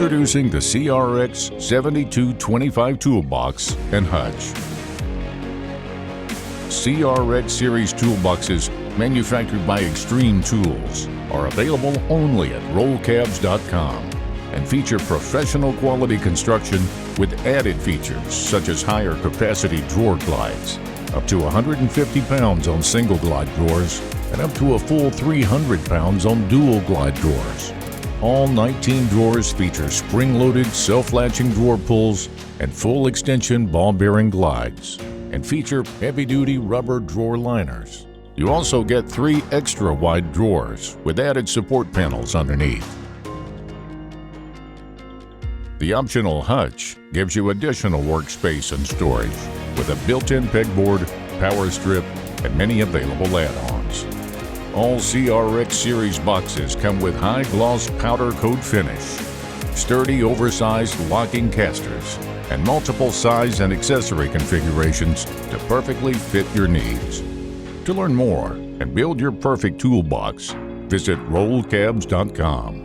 Introducing the CRX7225 Toolbox and Hutch. CRX series toolboxes manufactured by Extreme Tools are available only at rollcabs.com and feature professional quality construction with added features such as higher capacity drawer glides, up to 150 pounds on single glide drawers and up to a full 300 pounds on dual glide drawers. All 19 drawers feature spring-loaded self-latching drawer pulls and full extension ball-bearing glides, and feature heavy-duty rubber drawer liners. You also get 3 extra wide drawers with added support panels underneath. The optional Hutch gives you additional workspace and storage with a built-in pegboard, power strip, and many available add-ons. All CRX series boxes come with high-gloss powder coat finish, sturdy oversized locking casters, and multiple size and accessory configurations to perfectly fit your needs. To learn more and build your perfect toolbox, visit rollcabs.com.